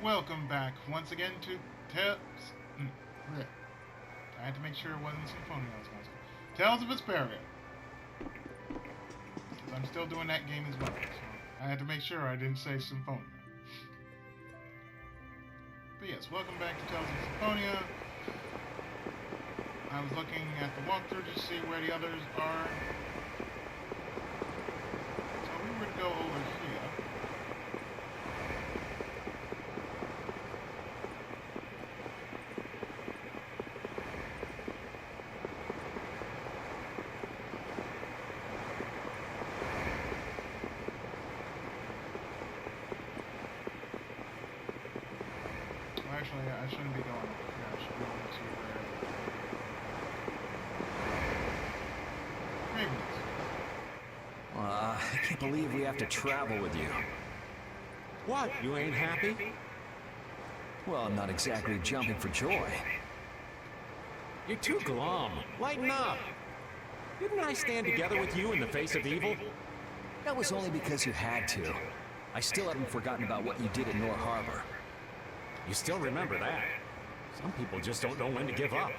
Welcome back once again to Tales. I had to make sure it wasn't Symphonia I was going to say. Tales of Vesperia. Because I'm still doing that game as well. So I had to make sure I didn't say Symphonia. But yes, welcome back to Tales of Symphonia. I was looking at the walkthrough to see where the others are. So we would go over here. Actually, I shouldn't be going. Yeah, I should go into where Ravens. I can't believe we have to travel with you. What? You ain't happy? Well, I'm not exactly jumping for joy. You're too glum. Lighten up. Didn't I stand together with you in the face of evil? That was only because you had to. I still haven't forgotten about what you did at North Harbor. You still remember that. Some people just don't know when to give up.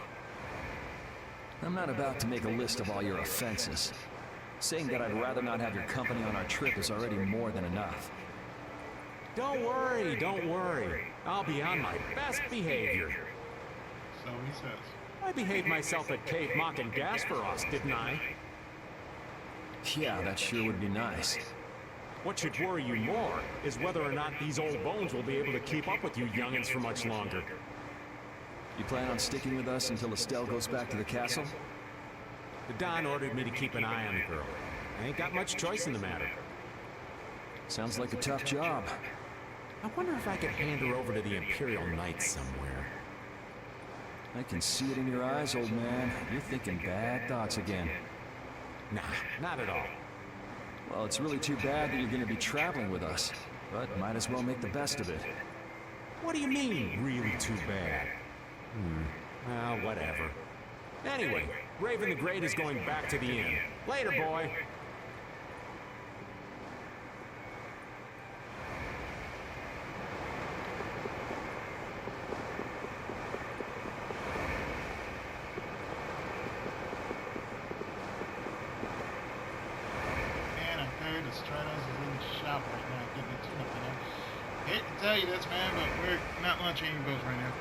I'm not about to make a list of all your offenses. Saying that I'd rather not have your company on our trip is already more than enough. Don't worry, don't worry. I'll be on my best behavior. So he says. I behaved myself at Cave Mock and Gasperos, didn't I? Yeah, that sure would be nice. What should worry you more is whether or not these old bones will be able to keep up with you youngins for much longer. You plan on sticking with us until Estelle goes back to the castle? The Don ordered me to keep an eye on the girl. I ain't got much choice in the matter. Sounds like a tough job. I wonder if I could hand her over to the Imperial Knights somewhere. I can see it in your eyes, old man. You're thinking bad thoughts again. Nah, not at all. Well, it's really too bad that you're going to be traveling with us, but might as well make the best of it. What do you mean, really too bad? Well, whatever. Anyway, Raven the Great is going back to the inn. Later, boy. Stratos is in the shop right now getting a tune-up, you know. Hate to tell you this, man, but we're not launching any boats right now.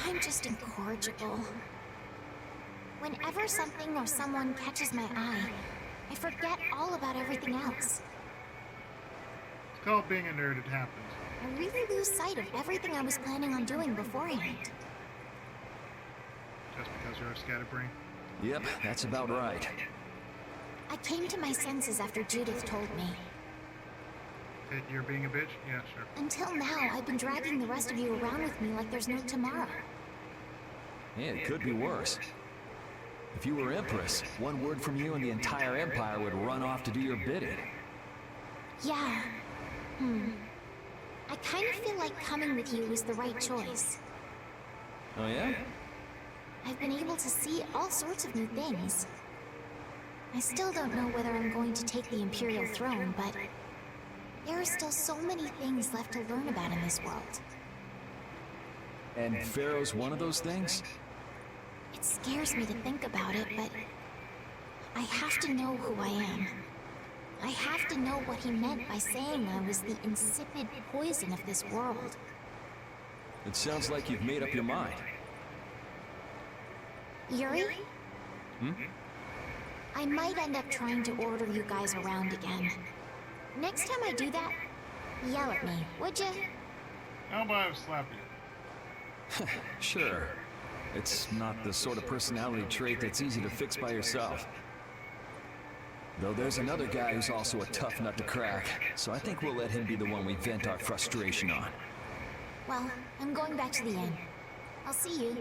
I'm just incorrigible. Whenever something or someone catches my eye, I forget all about everything else. It's called being a nerd, it happens. I really lose sight of everything I was planning on doing beforehand. Just because you're a scatterbrain? Yep, that's about right. I came to my senses after Judith told me. That you're being a bitch? Yeah, sure. Until now, I've been dragging the rest of you around with me like there's no tomorrow. Yeah, it could be worse. If you were Empress, one word from you and the entire Empire would run off to do your bidding. Yeah. I kind of feel like coming with you was the right choice. Oh yeah? I've been able to see all sorts of new things. I still don't know whether I'm going to take the Imperial throne, but there are still so many things left to learn about in this world. And Pharaoh's one of those things? It scares me to think about it, but I have to know who I am. I have to know what he meant by saying I was the insipid poison of this world. It sounds like you've made up your mind. Yuri? Hmm? I might end up trying to order you guys around again. Next time I do that, yell at me, would you? How about I slap you? Sure. It's not the sort of personality trait that's easy to fix by yourself. Though there's another guy who's also a tough nut to crack, so I think we'll let him be the one we vent our frustration on. Well, I'm going back to the inn. I'll see you.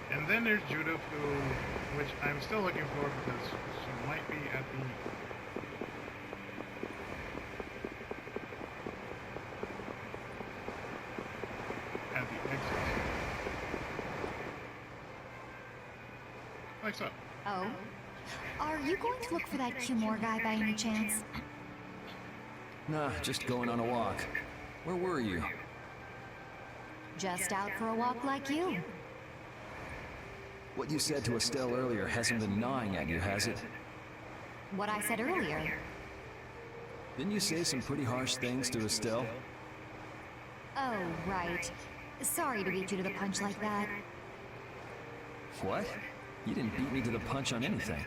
And then there's Judith, which I'm still looking for because she might be at the exit. Like so. Oh? Are you going to look for that Cumore guy by any chance? Nah, just going on a walk. Where were you? Just out for a walk like you. What you said to Estelle earlier hasn't been gnawing at you, has it? What I said earlier. Didn't you say some pretty harsh things to Estelle? Oh, right. Sorry to beat you to the punch like that. What? You didn't beat me to the punch on anything.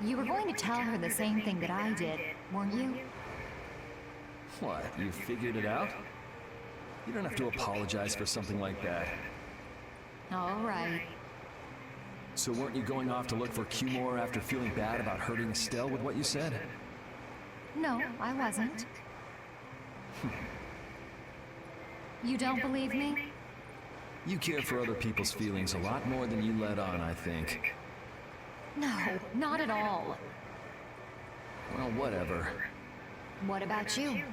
You were going to tell her the same thing that I did, weren't you? What, you figured it out? You don't have to apologize for something like that. All right. So weren't you going off to look for Cumore after feeling bad about hurting Estelle with what you said? No, I wasn't. You don't believe me? You care for other people's feelings a lot more than you let on, I think. No, not at all. Well, whatever. What about you?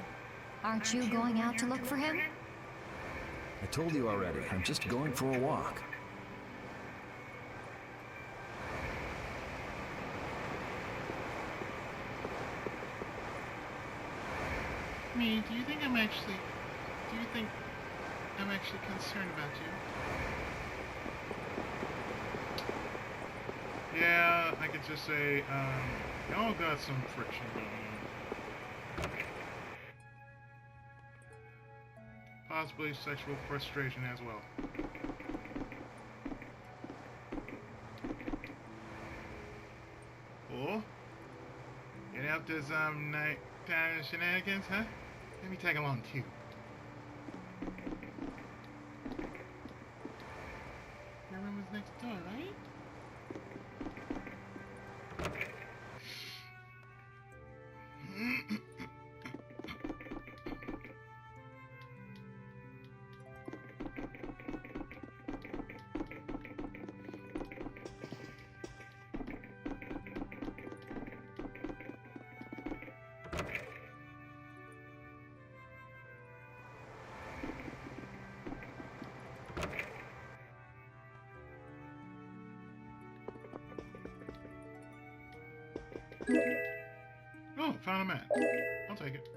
Aren't you going out to look for him? I told you already, I'm just going for a walk. Me, do you think I'm actually concerned about you? Yeah, I could just say, y'all got some friction going on. Possibly sexual frustration as well. Oh? Get up to some nighttime shenanigans, huh? Let me tag along too. Your room was next door, right? Oh, found a map. I'll take it.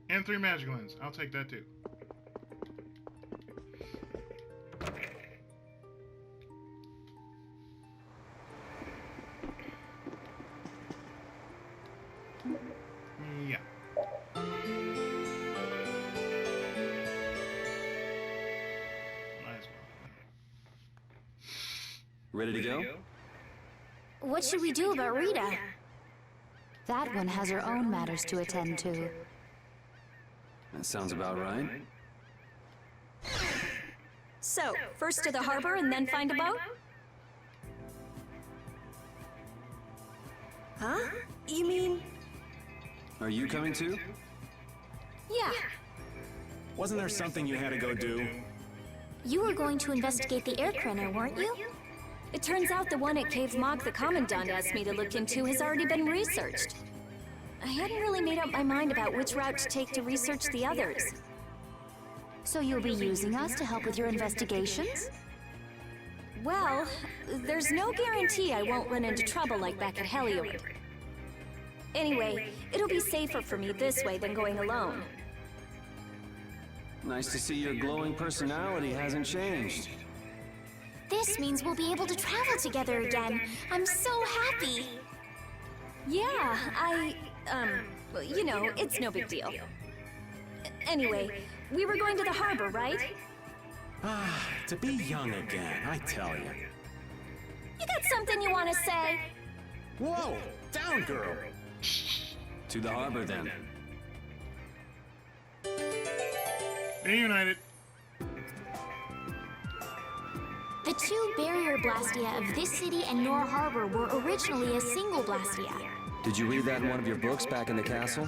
And 3 magic lens. I'll take that too. Yeah. Might as well. Ready to go? What should we do about Rita? That one has her own matters to attend to. That sounds about right. So, first to the harbor and then find a boat? Huh? You mean... Are you coming too? Yeah. Wasn't there something you had to go do? You were going to investigate the air crenner, weren't you? It turns out the one at Cave Mog the Commandant asked me to look into has already been researched. I hadn't really made up my mind about which route to take to research the others. So you'll be using us to help with your investigations? Well, there's no guarantee I won't run into trouble like back at Helioid. Anyway, it'll be safer for me this way than going alone. Nice to see your glowing personality hasn't changed. This means we'll be able to travel together again. I'm so happy. Yeah, well, you know, it's no big deal. Anyway, we were going to the harbor, right? Ah, to be young again, I tell you. You got something you want to say? Whoa! Down, girl! To the harbor, then. Reunited. The two barrier blastia of this city and Nor Harbor were originally a single blastia. Did you read that in one of your books back in the castle?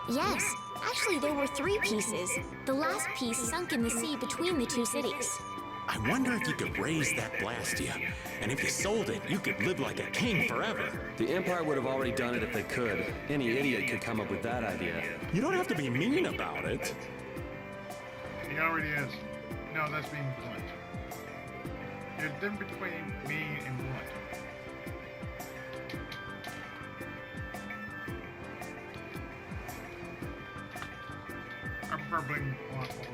Yes, actually there were 3 pieces. The last piece sunk in the sea between the 2 cities. I wonder if you could raise that Blastia, and if you sold it, you could live like a king forever. The Empire would have already done it if they could. Any idiot could come up with that idea. You don't have to be mean about it. He already is. No, that's being blunt. There's a difference between mean and blunt. I prefer being blunt over.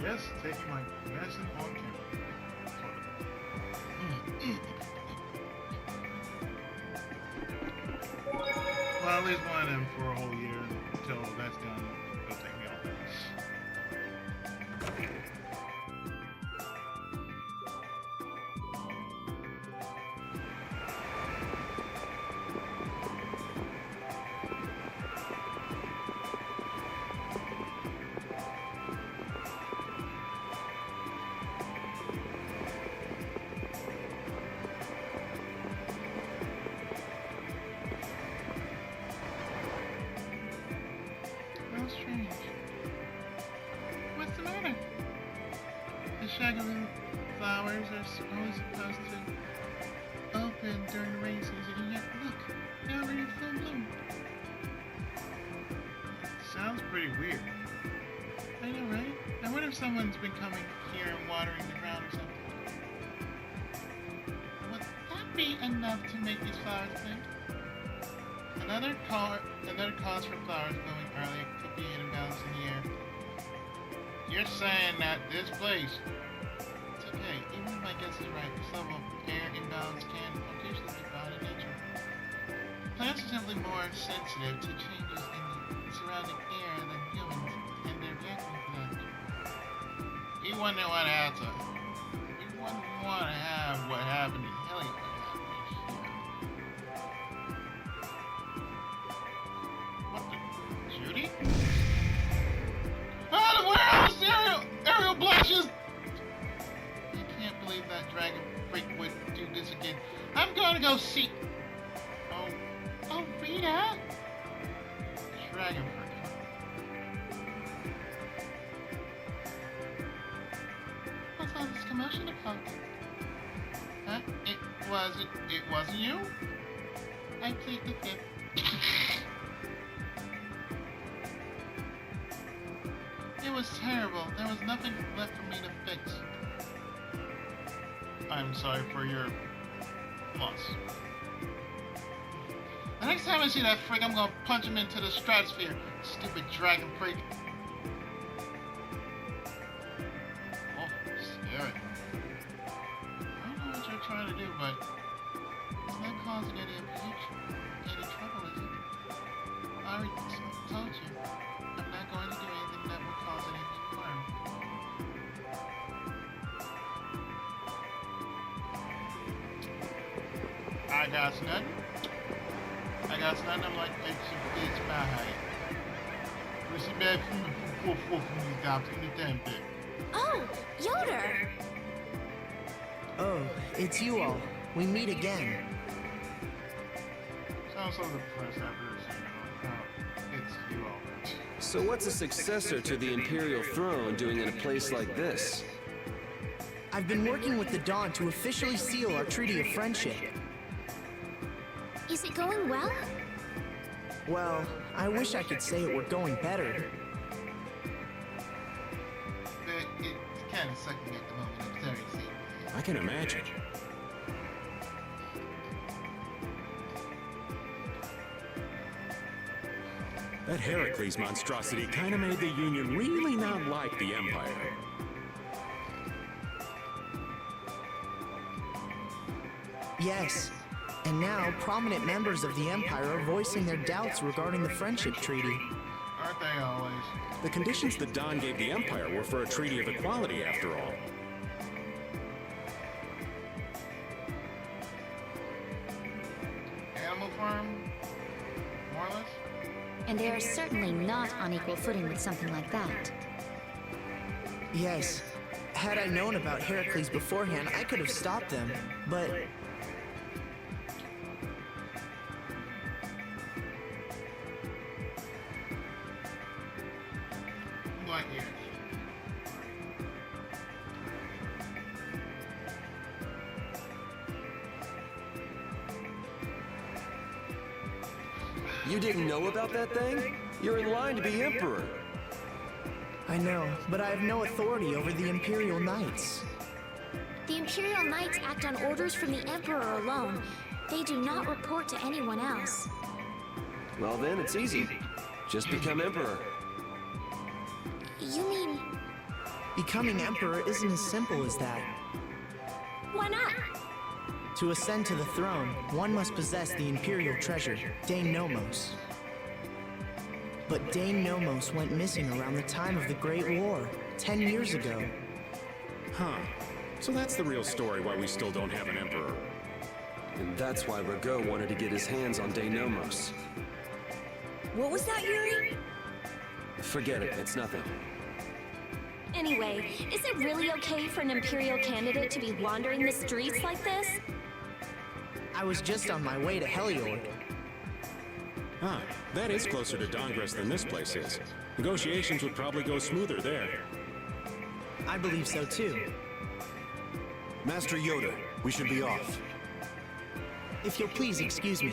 Yes, taking my medicine on camera. Well, at least one of them for a whole year until that's done. They'll take me off this. How strange. What's the matter? The shaggly flowers are only supposed to open during the rainy season, and yet look, they're already full bloom. Sounds pretty weird. I know, right? I wonder if someone's been coming here and watering the ground or something. Would that be enough to make these flowers bloom? Another cause for flowers blooming early could be an imbalance in the air. You're saying that this place... It's okay, even if my guess is right, this level of air imbalance can occasionally be found in nature. Plants are simply more sensitive to changes in the surrounding air than humans, and they're reacting to that. You wouldn't want to have to... You wouldn't want to have what happened in Helium. Judy? Oh, the warehouse! Aerial blushes! I can't believe that dragon freak would do this again. I'm gonna go see... Oh, Rita? Dragon freak. What's all this commotion about? Huh? It wasn't you? I plead the fifth. It was terrible. There was nothing left for me to fix. I'm sorry for your loss. The next time I see that freak, I'm gonna punch him into the stratosphere. Stupid dragon freak. Oh, scary. I don't know what you're trying to do, but it's not causing any trouble, is it? I already told you. I'm not going to do anything that would cause anything harm. I got nothing. I'm like, it's my height. What's your bad from the damn bit? Oh, Yoder! Oh, it's you all. We meet again. Sounds so depressed after this. It's you all. So what's a successor to the Imperial throne doing in a place like this? I've been working with the Dawn to officially seal our Treaty of Friendship. Is it going well? Well, I wish I could say it were going better. kind of sucking at the moment. I'm sorry to say. I can imagine. That Heracles monstrosity kind of made the Union really not like the Empire. Yes. And now, prominent members of the Empire are voicing their doubts regarding the Friendship Treaty. Aren't they always? The conditions the Don gave the Empire were for a treaty of equality, after all. Animal Farm? More or less? And they are certainly not on equal footing with something like that. Yes. Had I known about Heracles beforehand, I could have stopped them, but... Light years. You didn't know about that thing? You're in line to be Emperor. I know, but I have no authority over the Imperial Knights. The Imperial Knights act on orders from the Emperor alone. They do not report to anyone else. Well then, it's easy. Just become Emperor. You mean... Becoming Emperor isn't as simple as that. Why not? To ascend to the throne, one must possess the Imperial treasure, Dane Nomos. But Dane Nomos went missing around the time of the Great War, 10 years ago. Huh. So that's the real story why we still don't have an Emperor. And that's why Rago wanted to get his hands on Dane Nomos. What was that, Yuri? Forget it, it's nothing. Anyway, is it really okay for an Imperial candidate to be wandering the streets like this? I was just on my way to Heliord. Ah, that is closer to Dongress than this place is. Negotiations would probably go smoother there. I believe so too. Master Yoda, we should be off. If you'll please excuse me.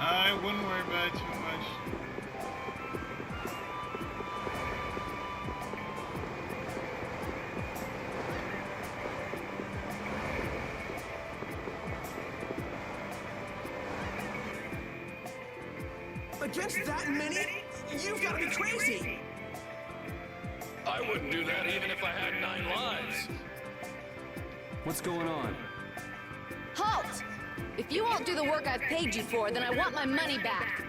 I wouldn't worry about it too much. Against that many? You've got to be crazy! I wouldn't do that even if I had 9 lives. What's going on? Halt! If you won't do the work I've paid you for, then I want my money back.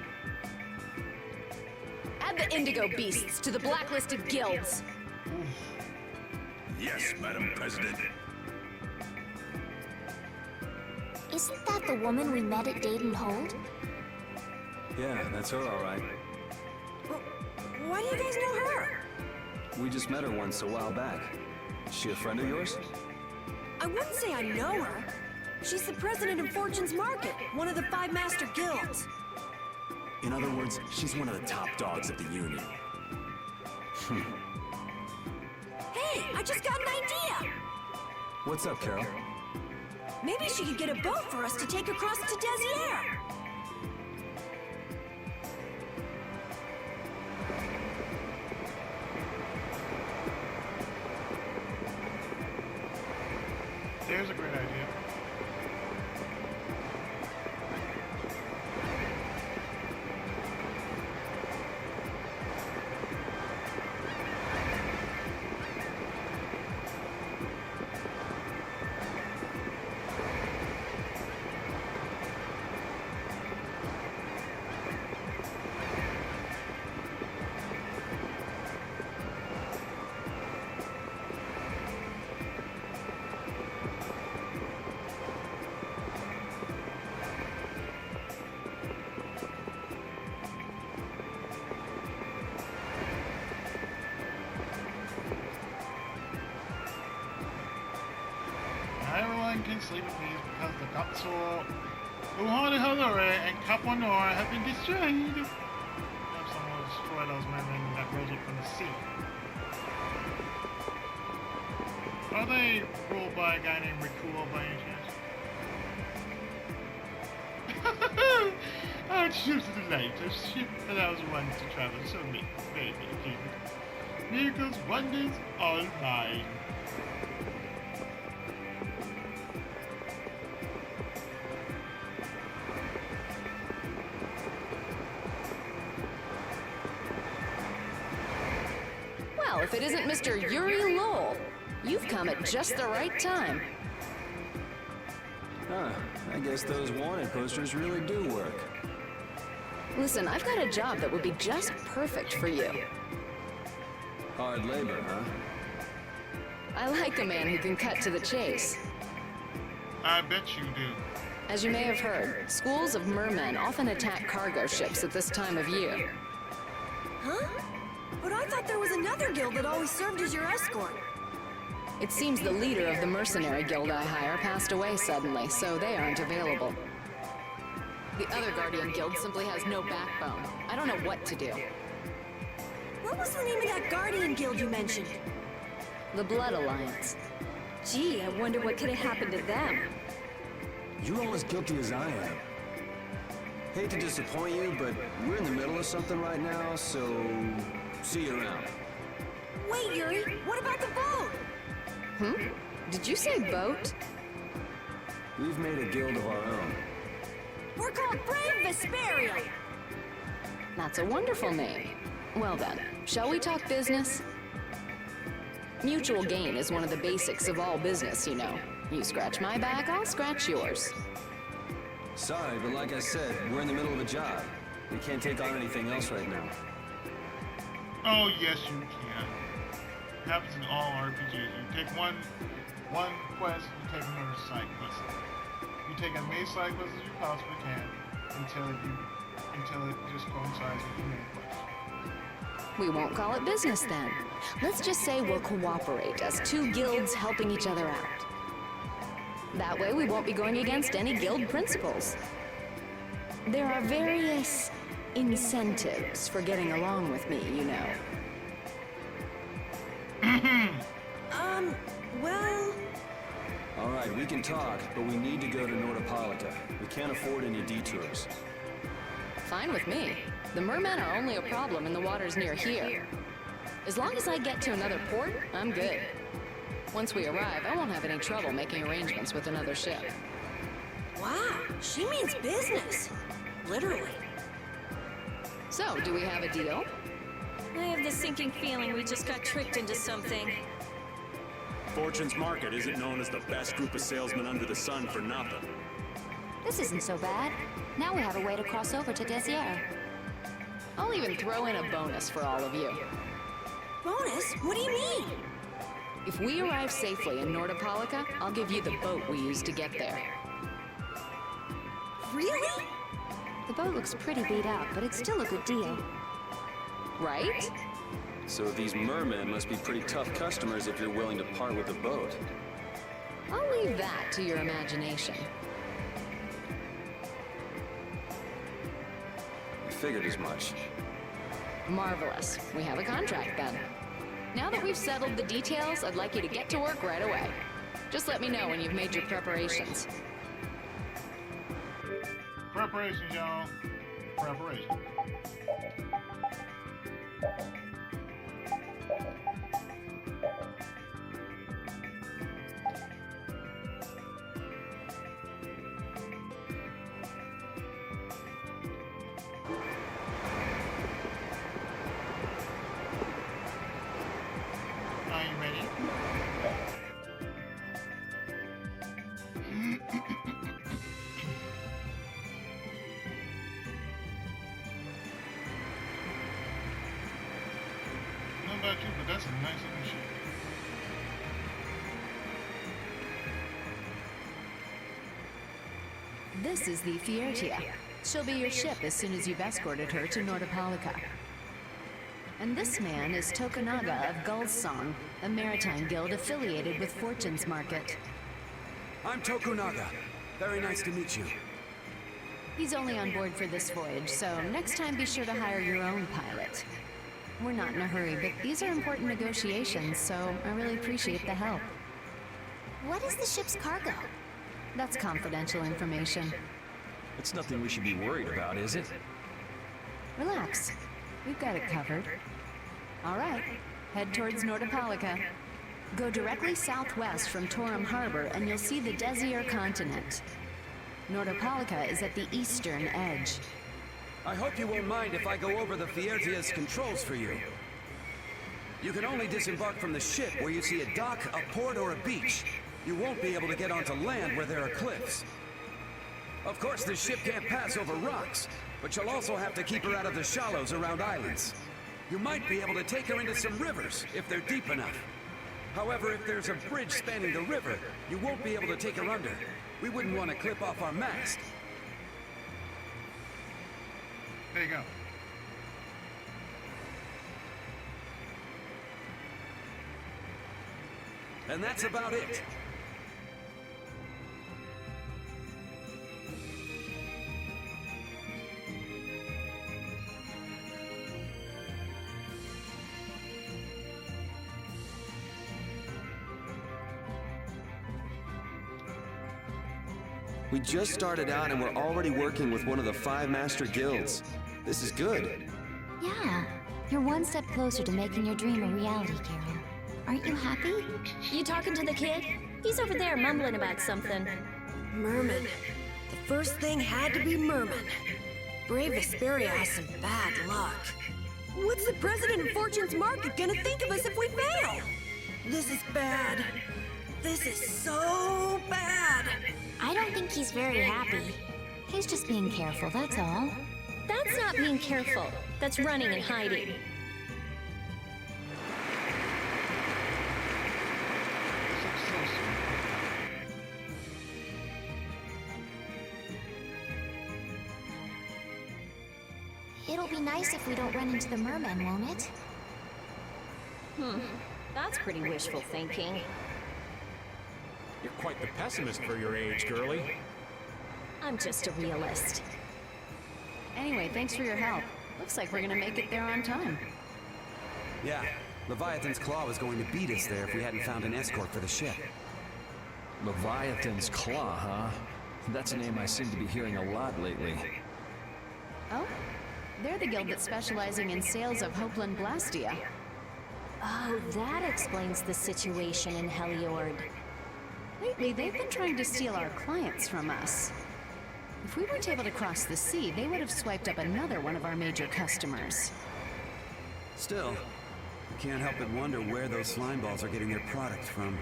Add the Indigo Beasts to the blacklist of guilds. Yes, Madam President. Isn't that the woman we met at Dayton Hold? Yeah, that's her all right. Why do you guys know her? We just met her once a while back. Is she a friend of yours? I wouldn't say I know her. She's the president of Fortune's Market, one of the 5 master guilds. In other words, she's one of the top dogs of the Union. Hey, I just got an idea! What's up, Carol? Maybe she could get a boat for us to take across to Desier. There's a great idea. Everyone can sleep in peace because the Gottsor, Uhana Halore, and Kapanor have been destroyed. Someone will destroy those men that rose up from the sea. Are they ruled by a guy named Rikuo by any chance? Oh, it's just a delight. A ship allows one to travel so neat. Very cute. Miracles, wonders, all mine. Well, if it isn't Mr. Yuri Lowell, you've come at just the right time. Huh, I guess those wanted posters really do work. Listen, I've got a job that would be just perfect for you. Hard labor, huh? I like a man who can cut to the chase. I bet you do. As you may have heard, schools of mermen often attack cargo ships at this time of year. Huh? But I thought there was another guild that always served as your escort. It seems the leader of the mercenary guild I hire passed away suddenly, so they aren't available. The other Guardian Guild simply has no backbone. I don't know what to do. What was the name of that Guardian Guild you mentioned? The Blood Alliance. Gee, I wonder what could have happened to them. You're all as guilty as I am. Hate to disappoint you, but we're in the middle of something right now, so see you around. Wait, Yuri, what about the boat? Did you say boat? We've made a guild of our own. We're called Brave Vesperia. That's a wonderful name. Well then, shall we talk business? Mutual gain is one of the basics of all business, you know. You scratch my back, I'll scratch yours. Sorry, but like I said, we're in the middle of a job. We can't take on anything else right now. Oh, yes, you can. It happens in all RPGs. You take one quest, you take another side quest. You take as many side quests as you possibly can until it just coincides with the main quest. We won't call it business then. Let's just say we'll cooperate as two guilds helping each other out. That way we won't be going against any guild principles. There are various incentives for getting along with me, you know. Well... All right, we can talk, but we need to go to Nordopolica. We can't afford any detours. Fine with me. The mermen are only a problem in the waters near here. As long as I get to another port, I'm good. Once we arrive, I won't have any trouble making arrangements with another ship. Wow, she means business. Literally. So, do we have a deal? I have the sinking feeling we just got tricked into something. Fortune's Market isn't known as the best group of salesmen under the sun for nothing. This isn't so bad. Now we have a way to cross over to Desier. I'll even throw in a bonus for all of you. Bonus? What do you mean? If we arrive safely in Nordopolica, I'll give you the boat we used to get there. Really? The boat looks pretty beat up, but it's still a good deal. Right? So these mermen must be pretty tough customers if you're willing to part with the boat. I'll leave that to your imagination. I figured as much. Marvelous. We have a contract then. Now that we've settled the details, I'd like you to get to work right away. Just let me know when you've made your preparations. Preparations, y'all. Preparations. Are you ready? I don't know about you, but that's a nice looking ship. This is the Fiertia. She'll be your ship as soon as you've escorted her to Nordopolica. And this man is Tokunaga of Gullsong, a maritime guild affiliated with Fortune's Market. I'm Tokunaga. Very nice to meet you. He's only on board for this voyage, so next time be sure to hire your own pilot. We're not in a hurry, but these are important negotiations, so I really appreciate the help. What is the ship's cargo? That's confidential information. It's nothing we should be worried about, is it? Relax. We've got it covered. All right. Head towards Nordopolica. Go directly southwest from Torum Harbor and you'll see the Desier continent. Nordopolica is at the eastern edge. I hope you won't mind if I go over the Fiertia's controls for you. You can only disembark from the ship where you see a dock, a port, or a beach. You won't be able to get onto land where there are cliffs. Of course, the ship can't pass over rocks, but you'll also have to keep her out of the shallows around islands. You might be able to take her into some rivers, if they're deep enough. However, if there's a bridge spanning the river, you won't be able to take her under. We wouldn't want to clip off our mast. There you go. And that's about it. We just started out and we're already working with one of the 5 master guilds. This is good. Yeah, you're one step closer to making your dream a reality, Carol. Aren't you happy? You talking to the kid? He's over there mumbling about something. Merman. The first thing had to be Merman. Brave Vesperia has some bad luck. What's the President of Fortune's Market gonna think of us if we fail? This is bad. This is so bad. I don't think he's very happy. He's just being careful, that's all. That's not being careful. That's running and hiding. It'll be nice if we don't run into the mermen, won't it? That's pretty wishful thinking. You're quite the pessimist for your age, girlie. I'm just a realist. Anyway, thanks for your help. Looks like we're gonna make it there on time. Yeah, Leviathan's Claw was going to beat us there if we hadn't found an escort for the ship. Leviathan's Claw, huh? That's a name I seem to be hearing a lot lately. Oh? They're the guild that's specializing in sales of Hopeland Blastia. Oh, that explains the situation in Heliord. Lately, they've been trying to steal our clients from us. If we weren't able to cross the sea, they would have swiped up another one of our major customers. Still, I can't help but wonder where those slime balls are getting their product from.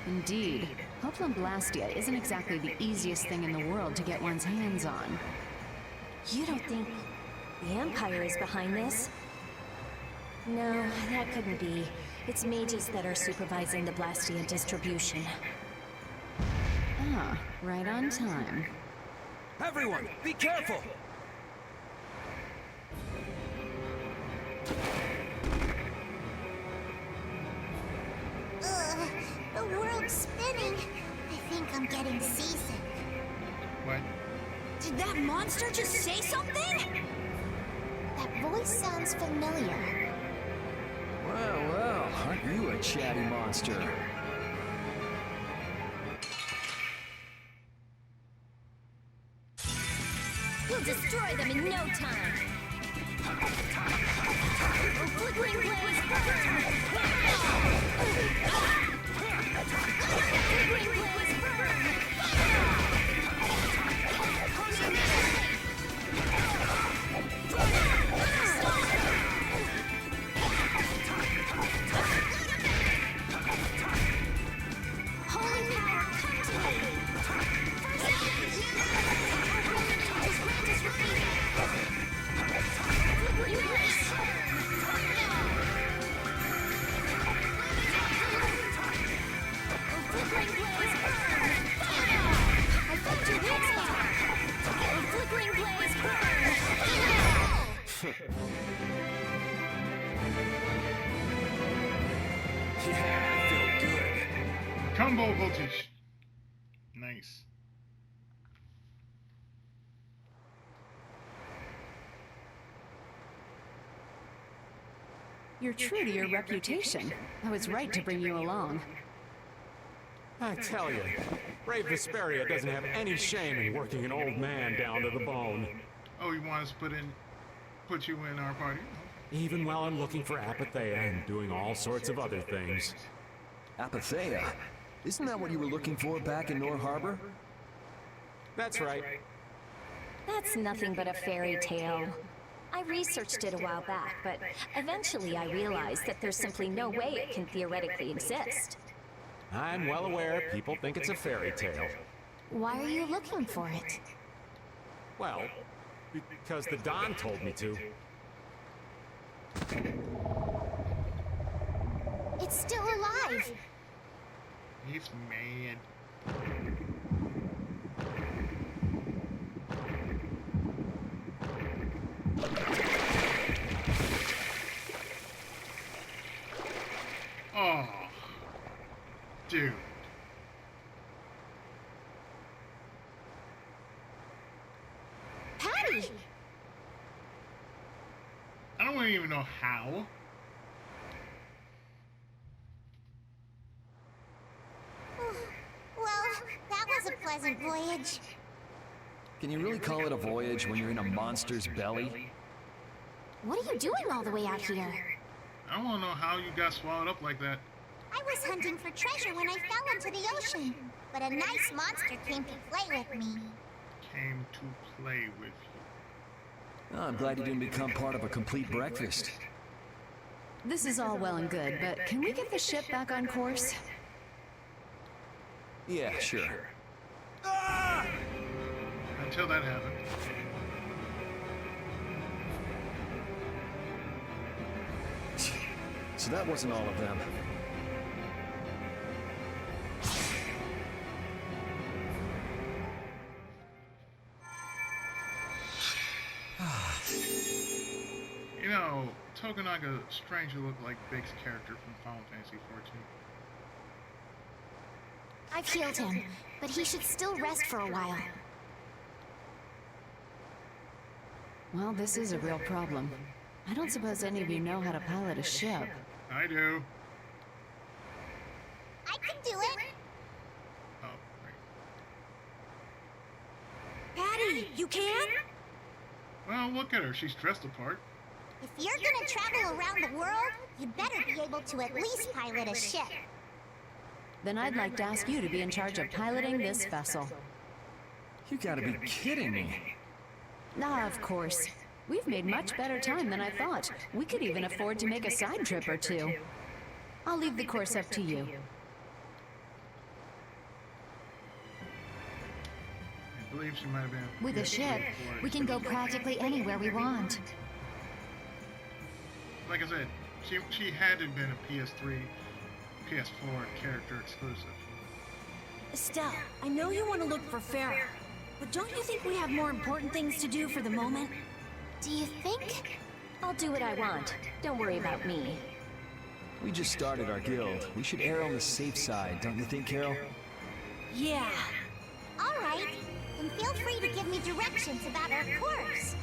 Indeed. Hopeland Blastia isn't exactly the easiest thing in the world to get one's hands on. You don't think the Empire is behind this? No, that couldn't be. It's mages that are supervising the Blastia distribution. Ah, right on time. Everyone, be careful! Ugh, the world's spinning. I think I'm getting seasick. What? Did that monster just say something? That voice sounds familiar. Well, aren't you a chatty monster? We'll destroy them in no time. Flickering blaze burn! Flickering blaze burn! Holy power, come to me! Yeah, I feel good. Combo voltage. Nice. You're true to your reputation. I was right to bring you along. I tell you, Brave Vesperia doesn't have any shame in working an old man down to the bone. Oh, you want us to put you in our party? Even while I'm looking for Apatheia and doing all sorts of other things. Apatheia? Isn't that what you were looking for back in Nor Harbor? That's right. That's nothing but a fairy tale. I researched it a while back, but eventually I realized that there's simply no way it can theoretically exist. I'm well aware people think it's a fairy tale. Why are you looking for it? Well, because the Don told me to. It's still alive! He's mad. Oh, dude. Patty! I don't even know how. Well, that was a pleasant voyage. Can you really call it a voyage when you're in a monster's belly? What are you doing all the way out here? I don't want to know how you got swallowed up like that. I was hunting for treasure when I fell into the ocean, but a nice monster came to play with me. Came to play with you. Oh, I'm glad you didn't become part of a complete breakfast. This is all well and good, but can we get the ship back on course? Yeah, sure. Until that happens. So that wasn't all of them. You know, Tokunaga strangely looked like Big's character from Final Fantasy XIV. I've healed him, but he should still rest for a while. Well, this is a real problem. I don't suppose any of you know how to pilot a ship. I do. I can do it! Oh, right. Patty, you can? Well, look at her. She's dressed the part. If you're gonna travel around the world, you better be able to at least pilot a ship. Then I'd like to ask you to be in charge of piloting this vessel. You gotta be kidding me. Ah, of course. We've made much better time than I thought. We could even afford to make a side trip or two. I'll leave the course up to you. I believe she might have been. With a ship, we can go practically anywhere we want. Like I said, she had to have been a PS3, PS4 character exclusive. Estelle, I know you want to look for Farah, but don't you think we have more important things to do for the moment? Do you think? I'll do what I want. Don't worry about me. We just started our guild. We should err on the safe side, don't you think, Carol? Yeah. All right, then feel free to give me directions about our course.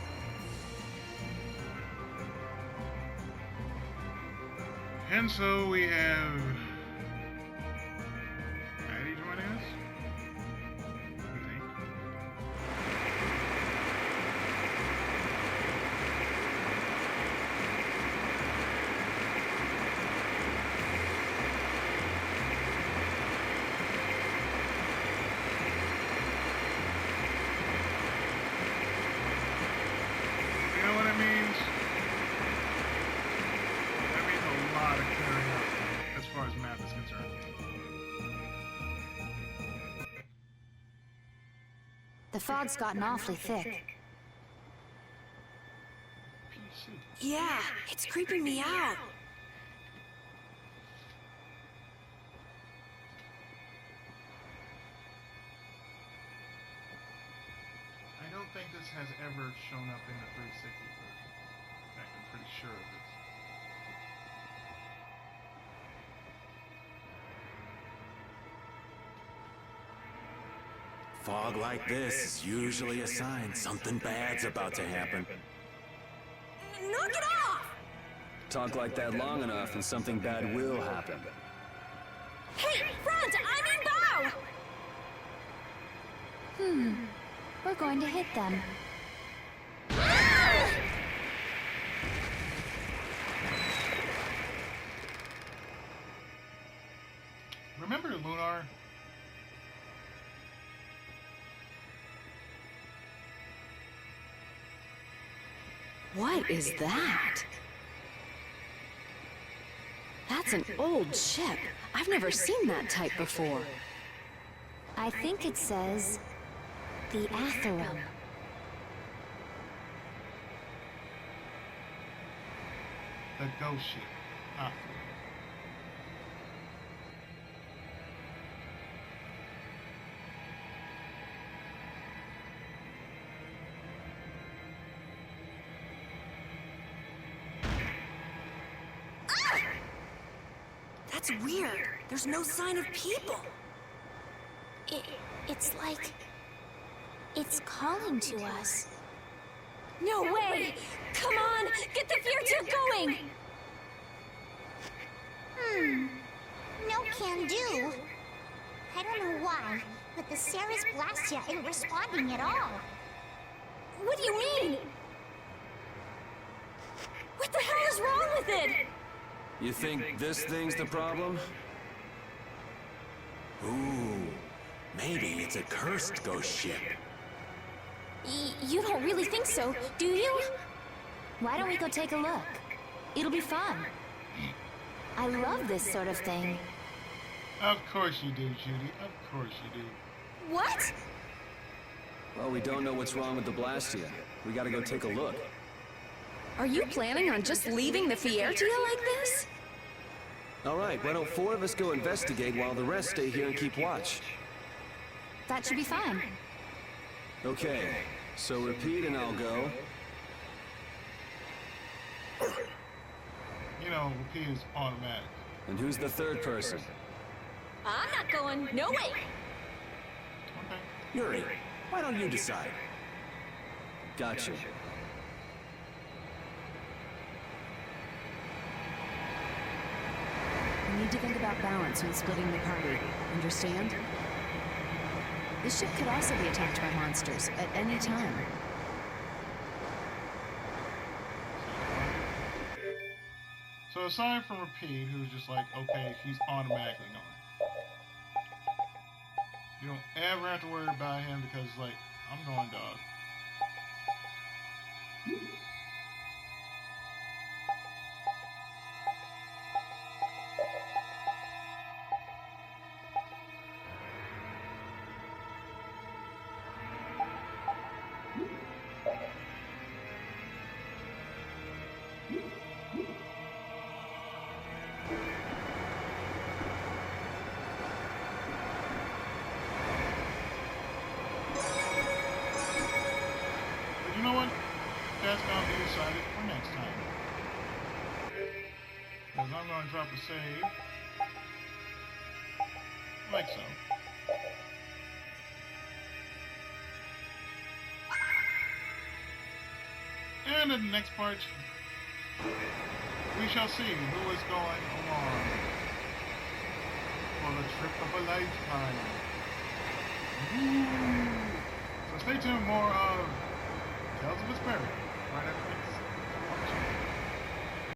And so we have Patty joining us. I think. You know what it means? That means a lot of clearing up as far as map is concerned. The fog's gotten awfully thick. PC. Yeah, it's creeping me out. I don't think this has ever shown up in the 360 version. In fact, I'm pretty sure of this. Fog like this is usually a sign something bad's about to happen. Knock it off! Talk like that long enough and something bad will happen. Hey, front! I mean back! We're going to hit them. Remember Lunar? What is that? That's an old ship. I've never seen that type before. I think it says the Atherum. The ghost ship. Ah. That's weird. There's no sign of people. It's like it's calling to us. No way! Come on! Get the Fiertier going! No can do. I don't know why, but the Ceres Blastia ain't responding at all. What do you mean? What the hell is wrong with it? You think this thing's the problem? Ooh, maybe it's a cursed ghost ship. You don't really think so, do you? Why don't we go take a look? It'll be fun. I love this sort of thing. Of course you do, Judy. Of course you do. What? Well, we don't know what's wrong with the Blastia. We gotta go take a look. Are you planning on just leaving the Fiertia like this? All right, why don't 4 of us go investigate while the rest stay here and keep watch? That should be fine. Okay, so repeat and I'll go. You know, repeat is automatic. And who's the third person? I'm not going. No way! Okay. Yuri, why don't you decide? Gotcha. We need to think about balance when splitting the party. Understand? This ship could also be attacked by monsters at any time. So aside from Repeat, who's just like, okay, he's automatically going. You don't ever have to worry about him because, like, I'm going, dog. You know what? That's gonna be decided for next time. Because I'm gonna drop a save. Like so. And in the next part, we shall see who is going along for the trip of a lifetime. So stay tuned, more of Tales of Vesperia right after this.